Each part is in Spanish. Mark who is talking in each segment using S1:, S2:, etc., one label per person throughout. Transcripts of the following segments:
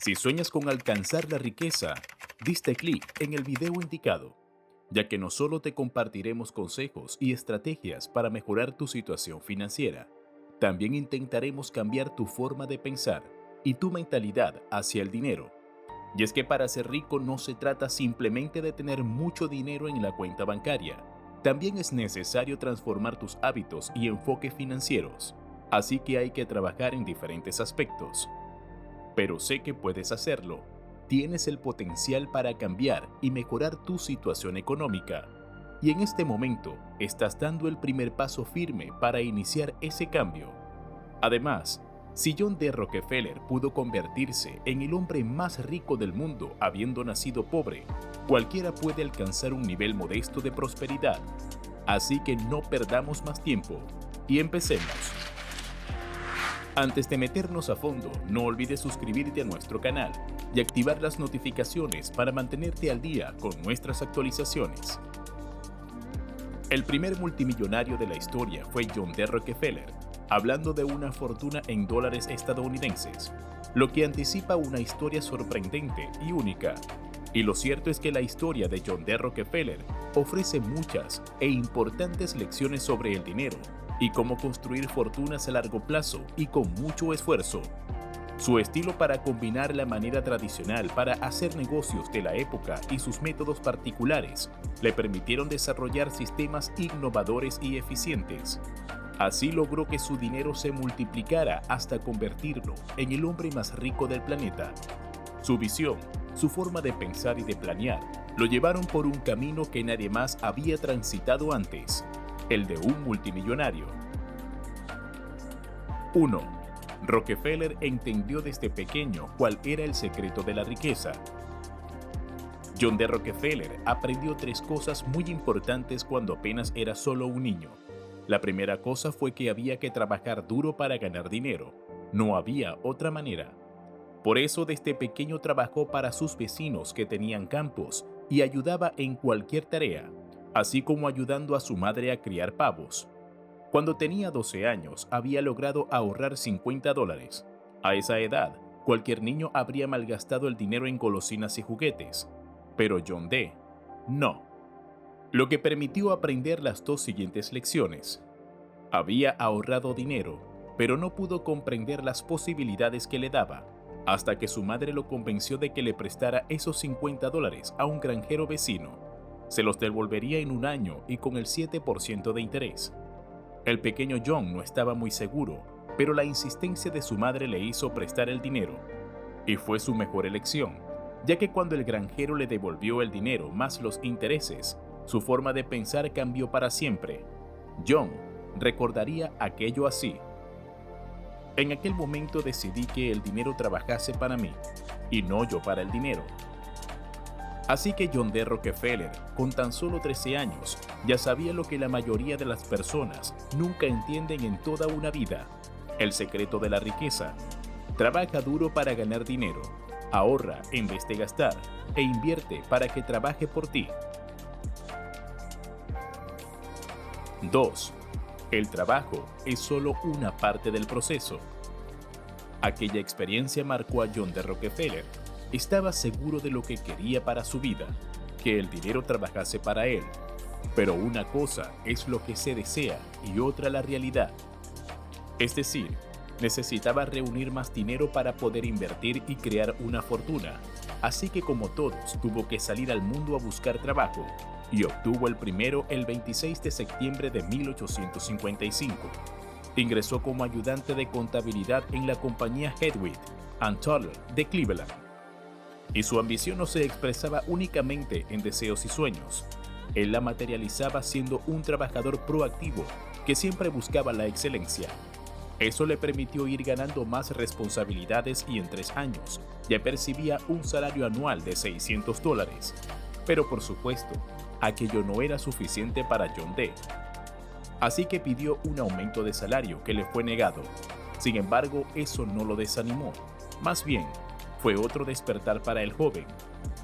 S1: Si sueñas con alcanzar la riqueza, diste clic en el video indicado, ya que no solo te compartiremos consejos y estrategias para mejorar tu situación financiera, también intentaremos cambiar tu forma de pensar y tu mentalidad hacia el dinero. Y es que para ser rico no se trata simplemente de tener mucho dinero en la cuenta bancaria, también es necesario transformar tus hábitos y enfoque financieros, así que hay que trabajar en diferentes aspectos. Pero sé que puedes hacerlo. Tienes el potencial para cambiar y mejorar tu situación económica. Y en este momento estás dando el primer paso firme para iniciar ese cambio. Además, si John D. Rockefeller pudo convertirse en el hombre más rico del mundo habiendo nacido pobre, cualquiera puede alcanzar un nivel modesto de prosperidad. Así que no perdamos más tiempo y empecemos. Antes de meternos a fondo, no olvides suscribirte a nuestro canal y activar las notificaciones para mantenerte al día con nuestras actualizaciones. El primer multimillonario de la historia fue John D. Rockefeller, hablando de una fortuna en dólares estadounidenses, lo que anticipa una historia sorprendente y única. Y lo cierto es que la historia de John D. Rockefeller ofrece muchas e importantes lecciones sobre el dinero y cómo construir fortunas a largo plazo y con mucho esfuerzo. Su estilo para combinar la manera tradicional para hacer negocios de la época y sus métodos particulares le permitieron desarrollar sistemas innovadores y eficientes. Así logró que su dinero se multiplicara hasta convertirlo en el hombre más rico del planeta. Su visión, su forma de pensar y de planear lo llevaron por un camino que nadie más había transitado antes, el de un multimillonario. 1. Rockefeller entendió desde pequeño cuál era el secreto de la riqueza. John D. Rockefeller aprendió 3 cosas muy importantes cuando apenas era solo un niño. La primera cosa fue que había que trabajar duro para ganar dinero. No había otra manera. Por eso desde pequeño trabajó para sus vecinos que tenían campos y ayudaba en cualquier tarea, así como ayudando a su madre a criar pavos. Cuando tenía 12 años, había logrado ahorrar $50. A esa edad, cualquier niño habría malgastado el dinero en golosinas y juguetes. Pero John D. no. Lo que permitió aprender las 2 siguientes lecciones. Había ahorrado dinero, pero no pudo comprender las posibilidades que le daba, hasta que su madre lo convenció de que le prestara esos $50 a un granjero vecino. Se los devolvería en un año y con el 7% de interés. El pequeño John no estaba muy seguro, pero la insistencia de su madre le hizo prestar el dinero. Y fue su mejor elección, ya que cuando el granjero le devolvió el dinero más los intereses, su forma de pensar cambió para siempre. John recordaría aquello así: en aquel momento decidí que el dinero trabajase para mí, y no yo para el dinero. Así que John D. Rockefeller, con tan solo 13 años, ya sabía lo que la mayoría de las personas nunca entienden en toda una vida: el secreto de la riqueza. Trabaja duro para ganar dinero, ahorra en vez de gastar, e invierte para que trabaje por ti. 2. El trabajo es solo una parte del proceso. Aquella experiencia marcó a John D. Rockefeller. Estaba seguro de lo que quería para su vida, que el dinero trabajase para él. Pero una cosa es lo que se desea y otra la realidad. Es decir, necesitaba reunir más dinero para poder invertir y crear una fortuna. Así que como todos, tuvo que salir al mundo a buscar trabajo, y obtuvo el primero el 26 de septiembre de 1855. Ingresó como ayudante de contabilidad en la compañía Hewitt & Turner de Cleveland. Y su ambición no se expresaba únicamente en deseos y sueños. Él la materializaba siendo un trabajador proactivo que siempre buscaba la excelencia. Eso le permitió ir ganando más responsabilidades y en 3 años ya percibía un salario anual de $600. Pero por supuesto, aquello no era suficiente para John D. Así que pidió un aumento de salario que le fue negado. Sin embargo, eso no lo desanimó. Más bien, fue otro despertar para el joven,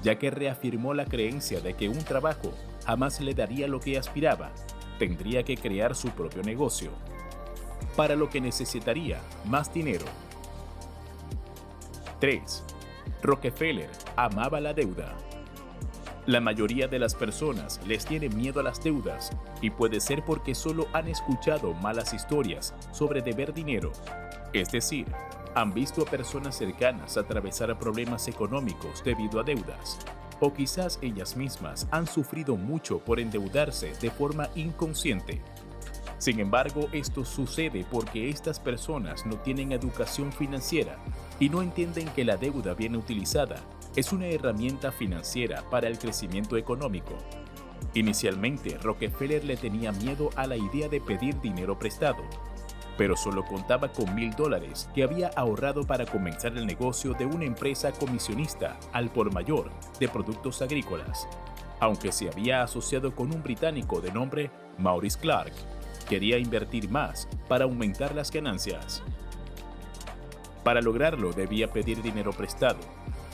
S1: ya que reafirmó la creencia de que un trabajo jamás le daría lo que aspiraba. Tendría que crear su propio negocio, para lo que necesitaría más dinero. 3. Rockefeller amaba la deuda. La mayoría de las personas les tiene miedo a las deudas y puede ser porque solo han escuchado malas historias sobre deber dinero. Es decir, han visto a personas cercanas atravesar problemas económicos debido a deudas. O quizás ellas mismas han sufrido mucho por endeudarse de forma inconsciente. Sin embargo, esto sucede porque estas personas no tienen educación financiera y no entienden que la deuda bien utilizada es una herramienta financiera para el crecimiento económico. Inicialmente, Rockefeller le tenía miedo a la idea de pedir dinero prestado, pero solo contaba con $1,000 que había ahorrado para comenzar el negocio de una empresa comisionista al por mayor de productos agrícolas. Aunque se había asociado con un británico de nombre Maurice Clark, quería invertir más para aumentar las ganancias. Para lograrlo debía pedir dinero prestado.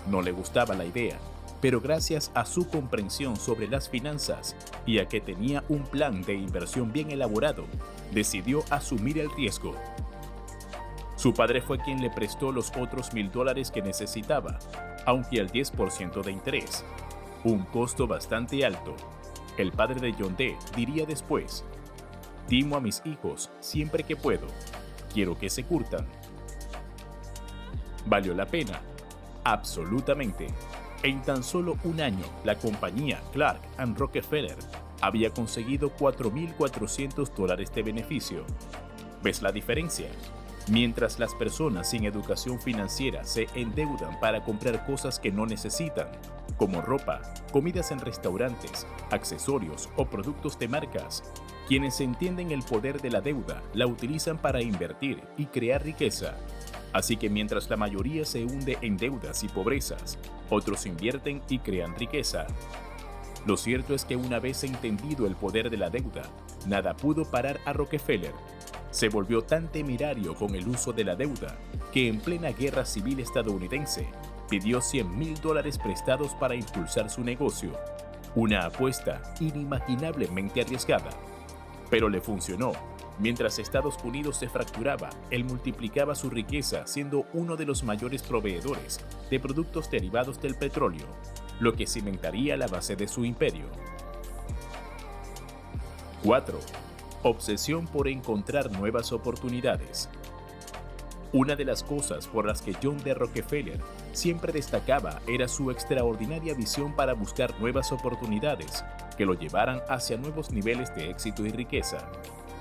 S1: No le gustaba la idea, pero gracias a su comprensión sobre las finanzas y a que tenía un plan de inversión bien elaborado, decidió asumir el riesgo. Su padre fue quien le prestó los otros $1,000 que necesitaba, aunque al 10% de interés, un costo bastante alto. El padre de John D. diría después: «Timo a mis hijos siempre que puedo. Quiero que se curtan». ¿Valió la pena? Absolutamente. En tan solo un año, la compañía Clark & Rockefeller había conseguido $4,400 de beneficio. ¿Ves la diferencia? Mientras las personas sin educación financiera se endeudan para comprar cosas que no necesitan, como ropa, comidas en restaurantes, accesorios o productos de marcas, quienes entienden el poder de la deuda la utilizan para invertir y crear riqueza. Así que mientras la mayoría se hunde en deudas y pobrezas, otros invierten y crean riqueza. Lo cierto es que una vez entendido el poder de la deuda, nada pudo parar a Rockefeller. Se volvió tan temerario con el uso de la deuda que en plena guerra civil estadounidense pidió $100,000 prestados para impulsar su negocio. Una apuesta inimaginablemente arriesgada. Pero le funcionó. Mientras Estados Unidos se fracturaba, él multiplicaba su riqueza siendo uno de los mayores proveedores de productos derivados del petróleo, lo que cimentaría la base de su imperio. 4. Obsesión por encontrar nuevas oportunidades. Una de las cosas por las que John D. Rockefeller siempre destacaba era su extraordinaria visión para buscar nuevas oportunidades que lo llevaran hacia nuevos niveles de éxito y riqueza.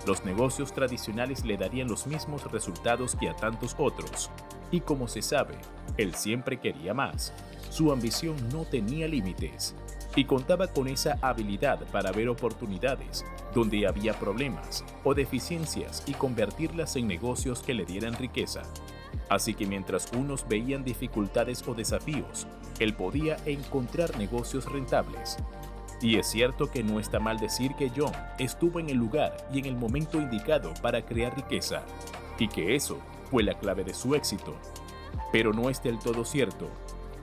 S1: Los negocios tradicionales le darían los mismos resultados que a tantos otros, y como se sabe, él siempre quería más. Su ambición no tenía límites, y contaba con esa habilidad para ver oportunidades donde había problemas o deficiencias y convertirlas en negocios que le dieran riqueza. Así que mientras unos veían dificultades o desafíos, él podía encontrar negocios rentables. Y es cierto que no está mal decir que John estuvo en el lugar y en el momento indicado para crear riqueza, y que eso fue la clave de su éxito. Pero no es del todo cierto.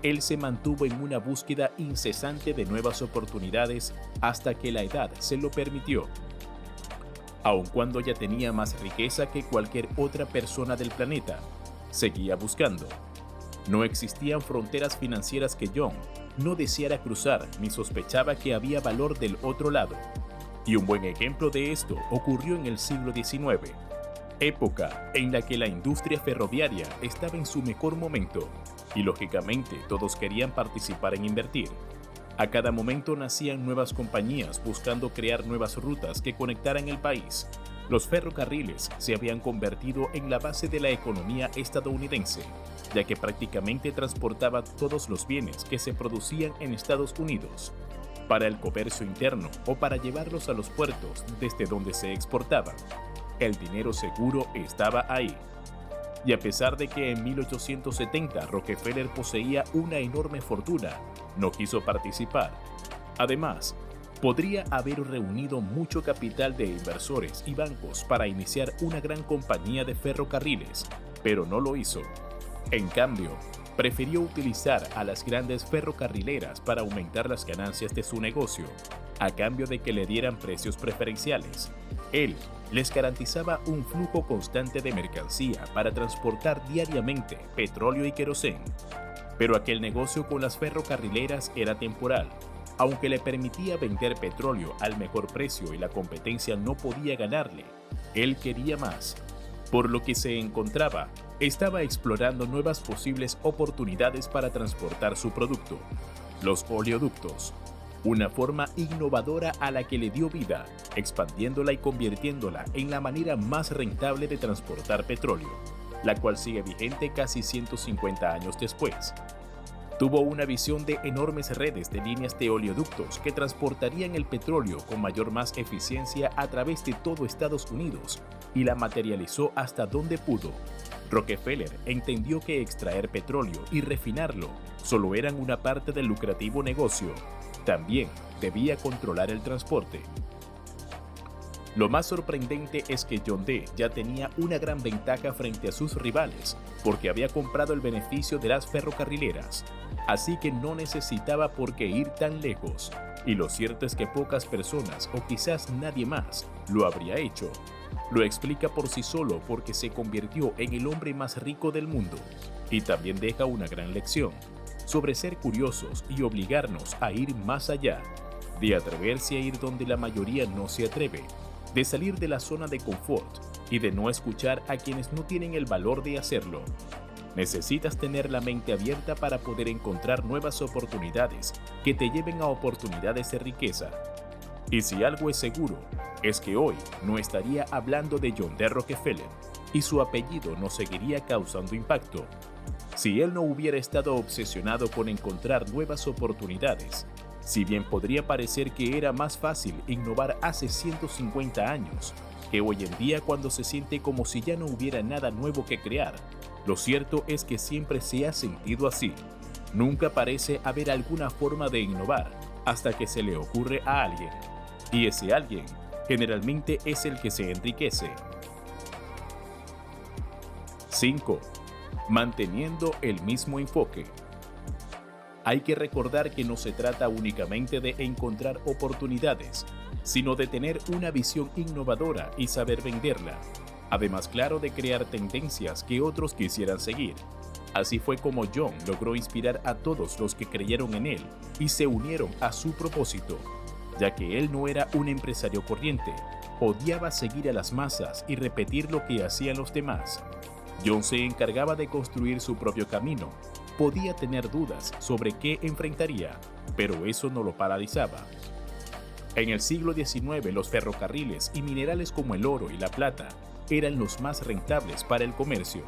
S1: Él se mantuvo en una búsqueda incesante de nuevas oportunidades hasta que la edad se lo permitió. Aun cuando ya tenía más riqueza que cualquier otra persona del planeta, seguía buscando. No existían fronteras financieras que John no deseara cruzar ni sospechaba que había valor del otro lado. Y un buen ejemplo de esto ocurrió en el siglo XIX, época en la que la industria ferroviaria estaba en su mejor momento y lógicamente todos querían participar en invertir. A cada momento nacían nuevas compañías buscando crear nuevas rutas que conectaran el país. Los ferrocarriles se habían convertido en la base de la economía estadounidense, ya que prácticamente transportaba todos los bienes que se producían en Estados Unidos para el comercio interno o para llevarlos a los puertos desde donde se exportaban. El dinero seguro estaba ahí. Y a pesar de que en 1870 Rockefeller poseía una enorme fortuna, no quiso participar. Además, podría haber reunido mucho capital de inversores y bancos para iniciar una gran compañía de ferrocarriles, pero no lo hizo. En cambio, prefirió utilizar a las grandes ferrocarrileras para aumentar las ganancias de su negocio, a cambio de que le dieran precios preferenciales. Él les garantizaba un flujo constante de mercancía para transportar diariamente petróleo y querosén. Pero aquel negocio con las ferrocarrileras era temporal. Aunque le permitía vender petróleo al mejor precio y la competencia no podía ganarle, él quería más. Por lo que estaba explorando nuevas posibles oportunidades para transportar su producto, los oleoductos, una forma innovadora a la que le dio vida, expandiéndola y convirtiéndola en la manera más rentable de transportar petróleo, la cual sigue vigente casi 150 años después. Tuvo una visión de enormes redes de líneas de oleoductos que transportarían el petróleo con más eficiencia a través de todo Estados Unidos y la materializó hasta donde pudo. Rockefeller entendió que extraer petróleo y refinarlo solo eran una parte del lucrativo negocio. También debía controlar el transporte. Lo más sorprendente es que John D. ya tenía una gran ventaja frente a sus rivales, porque había comprado el beneficio de las ferrocarrileras, así que no necesitaba por qué ir tan lejos, y lo cierto es que pocas personas, o quizás nadie más, lo habría hecho. Lo explica por sí solo porque se convirtió en el hombre más rico del mundo, y también deja una gran lección sobre ser curiosos y obligarnos a ir más allá, de atreverse a ir donde la mayoría no se atreve, de salir de la zona de confort y de no escuchar a quienes no tienen el valor de hacerlo. Necesitas tener la mente abierta para poder encontrar nuevas oportunidades que te lleven a oportunidades de riqueza. Y si algo es seguro, es que hoy no estaría hablando de John D. Rockefeller y su apellido no seguiría causando impacto si él no hubiera estado obsesionado con encontrar nuevas oportunidades. Si bien podría parecer que era más fácil innovar hace 150 años que hoy en día cuando se siente como si ya no hubiera nada nuevo que crear, lo cierto es que siempre se ha sentido así. Nunca parece haber alguna forma de innovar hasta que se le ocurre a alguien, y ese alguien generalmente es el que se enriquece. 5. Manteniendo el mismo enfoque. Hay que recordar que no se trata únicamente de encontrar oportunidades, sino de tener una visión innovadora y saber venderla. Además, claro, de crear tendencias que otros quisieran seguir. Así fue como John logró inspirar a todos los que creyeron en él y se unieron a su propósito, ya que él no era un empresario corriente, odiaba seguir a las masas y repetir lo que hacían los demás. John se encargaba de construir su propio camino. Podía tener dudas sobre qué enfrentaría, pero eso no lo paralizaba. En el siglo XIX, los ferrocarriles y minerales como el oro y la plata eran los más rentables para el comercio,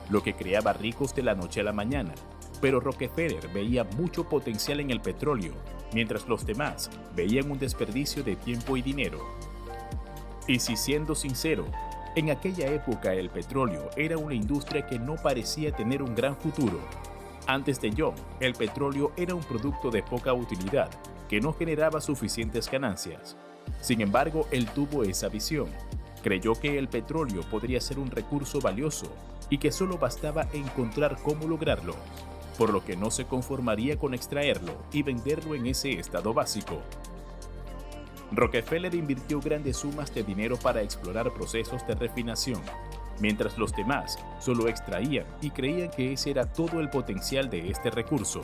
S1: lo que creaba ricos de la noche a la mañana. Pero Rockefeller veía mucho potencial en el petróleo, mientras los demás veían un desperdicio de tiempo y dinero. Y si siendo sincero, en aquella época el petróleo era una industria que no parecía tener un gran futuro. Antes de John, el petróleo era un producto de poca utilidad, que no generaba suficientes ganancias. Sin embargo, él tuvo esa visión. Creyó que el petróleo podría ser un recurso valioso y que solo bastaba encontrar cómo lograrlo, por lo que no se conformaría con extraerlo y venderlo en ese estado básico. Rockefeller invirtió grandes sumas de dinero para explorar procesos de refinación, mientras los demás solo extraían y creían que ese era todo el potencial de este recurso.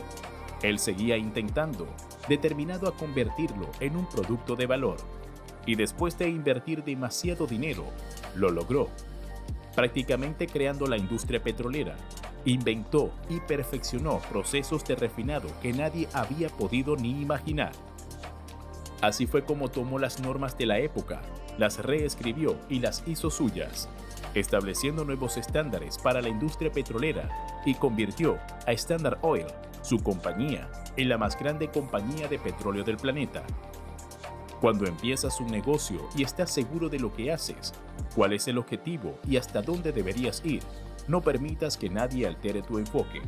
S1: Él seguía intentando, determinado a convertirlo en un producto de valor, y después de invertir demasiado dinero, lo logró, prácticamente creando la industria petrolera. Inventó y perfeccionó procesos de refinado que nadie había podido ni imaginar. Así fue como tomó las normas de la época, las reescribió y las hizo suyas, estableciendo nuevos estándares para la industria petrolera y convirtió a Standard Oil, su compañía, en la más grande compañía de petróleo del planeta. Cuando empiezas un negocio y estás seguro de lo que haces, cuál es el objetivo y hasta dónde deberías ir, no permitas que nadie altere tu enfoque.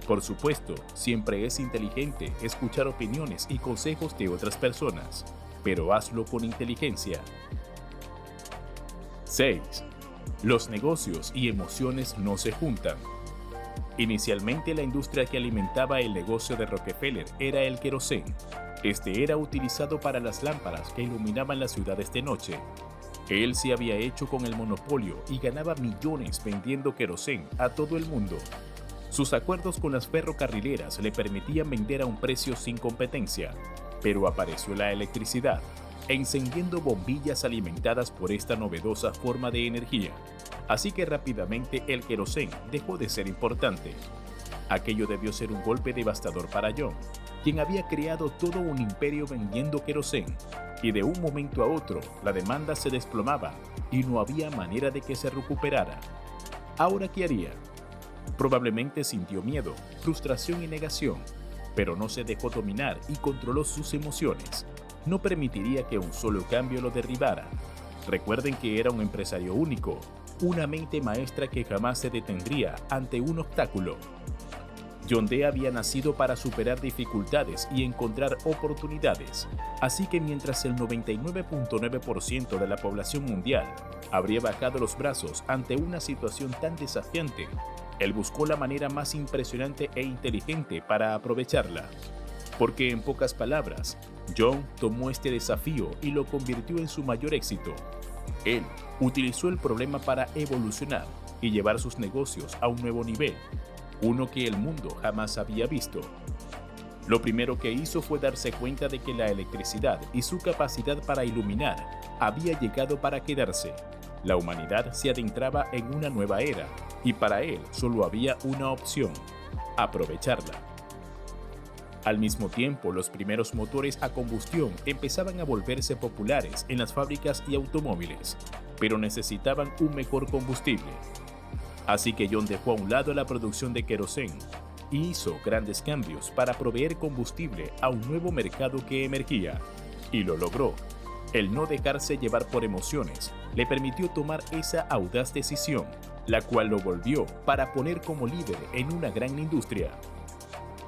S1: Por supuesto, siempre es inteligente escuchar opiniones y consejos de otras personas, pero hazlo con inteligencia. 6. Los negocios y emociones no se juntan. Inicialmente, la industria que alimentaba el negocio de Rockefeller era el querosén. Este era utilizado para las lámparas que iluminaban las ciudades de noche. Él se había hecho con el monopolio y ganaba millones vendiendo querosén a todo el mundo. Sus acuerdos con las ferrocarrileras le permitían vender a un precio sin competencia, pero apareció la electricidad, encendiendo bombillas alimentadas por esta novedosa forma de energía. Así que rápidamente el querosén dejó de ser importante. Aquello debió ser un golpe devastador para John, quien había creado todo un imperio vendiendo querosén, y de un momento a otro la demanda se desplomaba y no había manera de que se recuperara. ¿Ahora qué haría? Probablemente sintió miedo, frustración y negación, pero no se dejó dominar y controló sus emociones. No permitiría que un solo cambio lo derribara. Recuerden que era un empresario único, una mente maestra que jamás se detendría ante un obstáculo. John D. había nacido para superar dificultades y encontrar oportunidades, así que mientras el 99.9% de la población mundial habría bajado los brazos ante una situación tan desafiante, él buscó la manera más impresionante e inteligente para aprovecharla. Porque en pocas palabras, John tomó este desafío y lo convirtió en su mayor éxito. Él utilizó el problema para evolucionar y llevar sus negocios a un nuevo nivel, uno que el mundo jamás había visto. Lo primero que hizo fue darse cuenta de que la electricidad y su capacidad para iluminar había llegado para quedarse. La humanidad se adentraba en una nueva era, y para él solo había una opción: aprovecharla. Al mismo tiempo, los primeros motores a combustión empezaban a volverse populares en las fábricas y automóviles, pero necesitaban un mejor combustible. Así que John dejó a un lado la producción de querosén y hizo grandes cambios para proveer combustible a un nuevo mercado que emergía, y lo logró. El no dejarse llevar por emociones le permitió tomar esa audaz decisión, la cual lo volvió para poner como líder en una gran industria.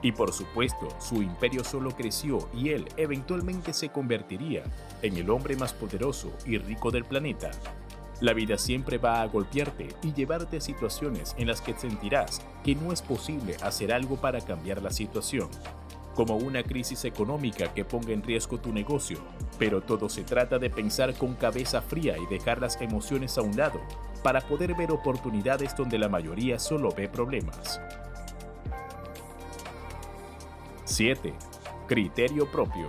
S1: Y por supuesto, su imperio solo creció y él eventualmente se convertiría en el hombre más poderoso y rico del planeta. La vida siempre va a golpearte y llevarte a situaciones en las que sentirás que no es posible hacer algo para cambiar la situación, como una crisis económica que ponga en riesgo tu negocio, pero todo se trata de pensar con cabeza fría y dejar las emociones a un lado para poder ver oportunidades donde la mayoría solo ve problemas. 7. Criterio propio.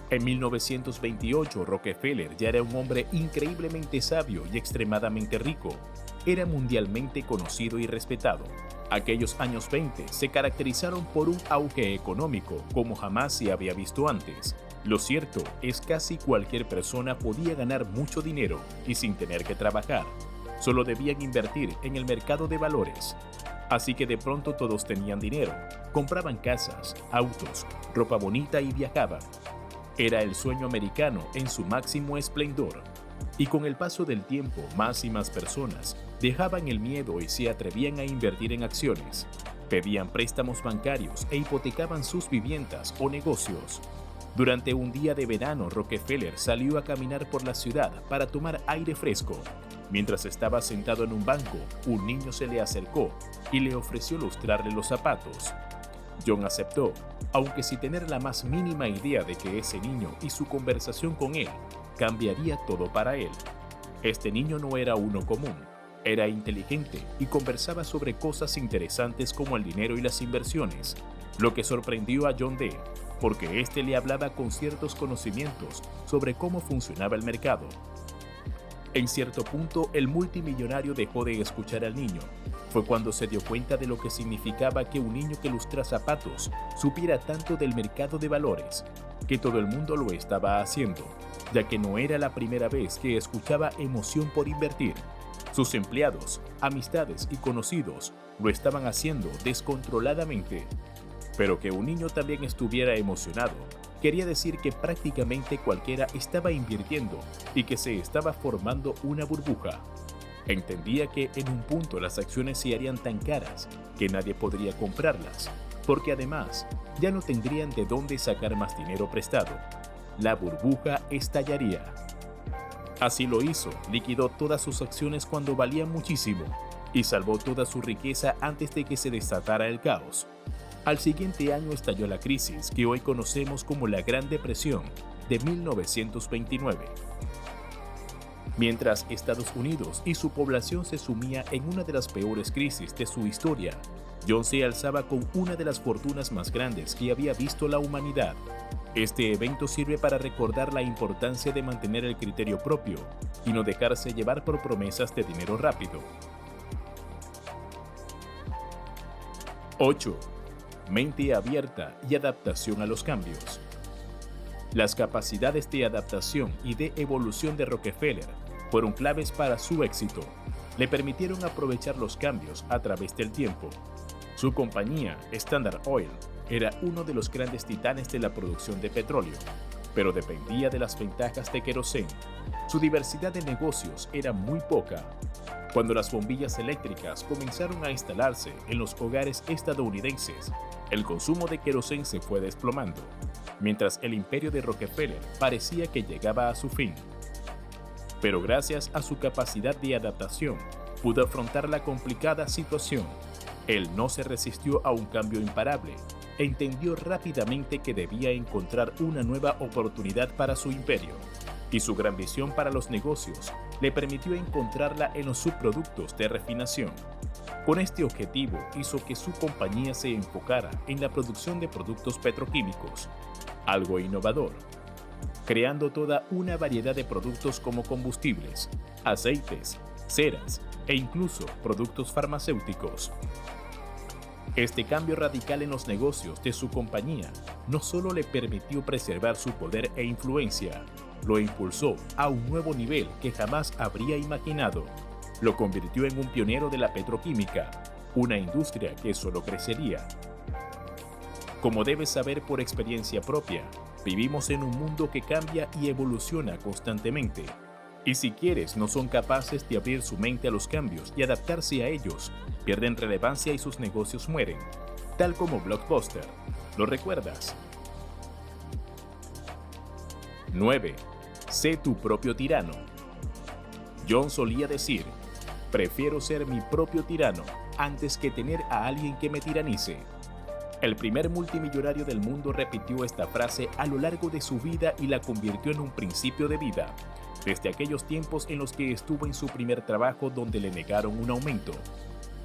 S1: En 1928, Rockefeller ya era un hombre increíblemente sabio y extremadamente rico. Era mundialmente conocido y respetado. Aquellos años 20 se caracterizaron por un auge económico como jamás se había visto antes. Lo cierto es que casi cualquier persona podía ganar mucho dinero y sin tener que trabajar. Solo debían invertir en el mercado de valores. Así que de pronto todos tenían dinero, compraban casas, autos, ropa bonita y viajaban. Era el sueño americano en su máximo esplendor. Y con el paso del tiempo, más y más personas dejaban el miedo y se atrevían a invertir en acciones. Pedían préstamos bancarios e hipotecaban sus viviendas o negocios. Durante un día de verano, Rockefeller salió a caminar por la ciudad para tomar aire fresco. Mientras estaba sentado en un banco, un niño se le acercó y le ofreció lustrarle los zapatos. John aceptó, aunque sin tener la más mínima idea de que ese niño y su conversación con él cambiaría todo para él. Este niño no era uno común, era inteligente y conversaba sobre cosas interesantes como el dinero y las inversiones, lo que sorprendió a John D., porque éste le hablaba con ciertos conocimientos sobre cómo funcionaba el mercado. En cierto punto, el multimillonario dejó de escuchar al niño. Fue cuando se dio cuenta de lo que significaba que un niño que lustra zapatos supiera tanto del mercado de valores, que todo el mundo lo estaba haciendo, ya que no era la primera vez que escuchaba emoción por invertir. Sus empleados, amistades y conocidos lo estaban haciendo descontroladamente. Pero que un niño también estuviera emocionado quería decir que prácticamente cualquiera estaba invirtiendo y que se estaba formando una burbuja. Entendía que en un punto las acciones se harían tan caras que nadie podría comprarlas, porque además ya no tendrían de dónde sacar más dinero prestado. La burbuja estallaría. Así lo hizo, liquidó todas sus acciones cuando valían muchísimo y salvó toda su riqueza antes de que se desatara el caos. Al siguiente año estalló la crisis que hoy conocemos como la Gran Depresión de 1929. Mientras Estados Unidos y su población se sumía en una de las peores crisis de su historia, John se alzaba con una de las fortunas más grandes que había visto la humanidad. Este evento sirve para recordar la importancia de mantener el criterio propio y no dejarse llevar por promesas de dinero rápido. 8. Mente abierta y adaptación a los cambios. Las capacidades de adaptación y de evolución de Rockefeller fueron claves para su éxito. Le permitieron aprovechar los cambios a través del tiempo. Su compañía, Standard Oil, era uno de los grandes titanes de la producción de petróleo, pero dependía de las ventajas de queroseno. Su diversidad de negocios era muy poca. Cuando las bombillas eléctricas comenzaron a instalarse en los hogares estadounidenses, el consumo de queroseno se fue desplomando, mientras el imperio de Rockefeller parecía que llegaba a su fin. Pero gracias a su capacidad de adaptación, pudo afrontar la complicada situación. Él no se resistió a un cambio imparable e entendió rápidamente que debía encontrar una nueva oportunidad para su imperio, y su gran visión para los negocios le permitió encontrarla en los subproductos de refinación. Con este objetivo hizo que su compañía se enfocara en la producción de productos petroquímicos, algo innovador, creando toda una variedad de productos como combustibles, aceites, ceras e incluso productos farmacéuticos. Este cambio radical en los negocios de su compañía no solo le permitió preservar su poder e influencia, lo impulsó a un nuevo nivel que jamás habría imaginado. Lo convirtió en un pionero de la petroquímica, una industria que solo crecería. Como debes saber por experiencia propia, vivimos en un mundo que cambia y evoluciona constantemente. Y si quienes no son capaces de abrir su mente a los cambios y adaptarse a ellos, pierden relevancia y sus negocios mueren, tal como Blockbuster. ¿Lo recuerdas? 9. Sé tu propio tirano. John solía decir, prefiero ser mi propio tirano antes que tener a alguien que me tiranice. El primer multimillonario del mundo repitió esta frase a lo largo de su vida y la convirtió en un principio de vida, desde aquellos tiempos en los que estuvo en su primer trabajo donde le negaron un aumento.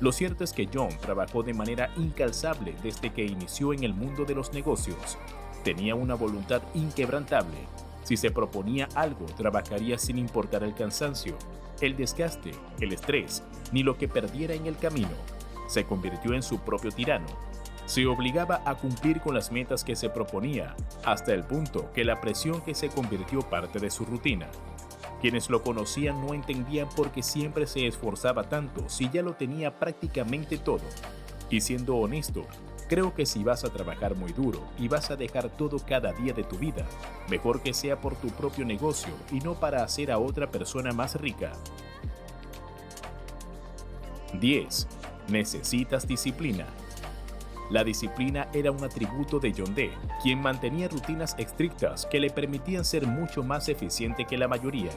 S1: Lo cierto es que John trabajó de manera incansable desde que inició en el mundo de los negocios. Tenía una voluntad inquebrantable. Si se proponía algo, trabajaría sin importar el cansancio, el desgaste, el estrés, ni lo que perdiera en el camino. Se convirtió en su propio tirano. Se obligaba a cumplir con las metas que se proponía, hasta el punto que la presión que se convirtió parte de su rutina. Quienes lo conocían no entendían por qué siempre se esforzaba tanto si ya lo tenía prácticamente todo. Y siendo honesto, creo que si vas a trabajar muy duro y vas a dejar todo cada día de tu vida, mejor que sea por tu propio negocio y no para hacer a otra persona más rica. 10. Necesitas disciplina. La disciplina era un atributo de John D., quien mantenía rutinas estrictas que le permitían ser mucho más eficiente que la mayoría.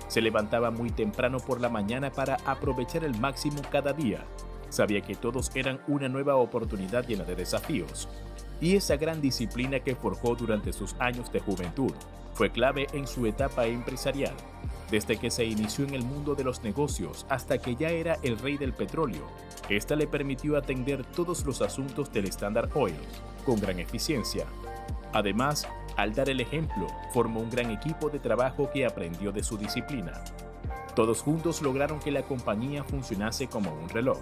S1: Se levantaba muy temprano por la mañana para aprovechar el máximo cada día. Sabía que todos eran una nueva oportunidad llena de desafíos. Y esa gran disciplina que forjó durante sus años de juventud fue clave en su etapa empresarial. Desde que se inició en el mundo de los negocios hasta que ya era el rey del petróleo, esta le permitió atender todos los asuntos del Standard Oil con gran eficiencia. Además, al dar el ejemplo, formó un gran equipo de trabajo que aprendió de su disciplina. Todos juntos lograron que la compañía funcionase como un reloj.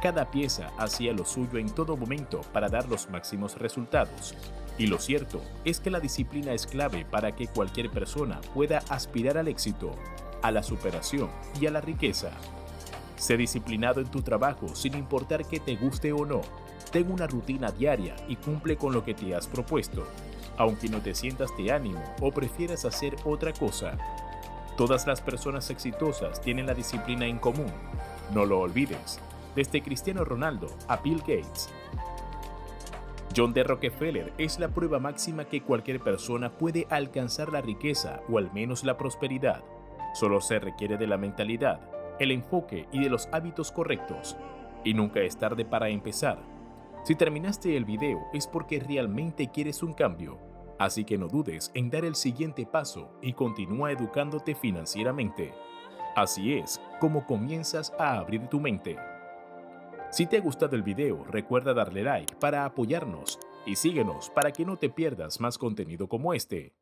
S1: Cada pieza hacía lo suyo en todo momento para dar los máximos resultados. Y lo cierto es que la disciplina es clave para que cualquier persona pueda aspirar al éxito, a la superación y a la riqueza. Sé disciplinado en tu trabajo sin importar que te guste o no. Ten una rutina diaria y cumple con lo que te has propuesto, aunque no te sientas de ánimo o prefieras hacer otra cosa. Todas las personas exitosas tienen la disciplina en común. No lo olvides, desde Cristiano Ronaldo a Bill Gates. John D. Rockefeller es la prueba máxima que cualquier persona puede alcanzar la riqueza o al menos la prosperidad. Solo se requiere de la mentalidad, el enfoque y de los hábitos correctos. Y nunca es tarde para empezar. Si terminaste el video es porque realmente quieres un cambio. Así que no dudes en dar el siguiente paso y continúa educándote financieramente. Así es como comienzas a abrir tu mente. Si te ha gustado el video, recuerda darle like para apoyarnos y síguenos para que no te pierdas más contenido como este.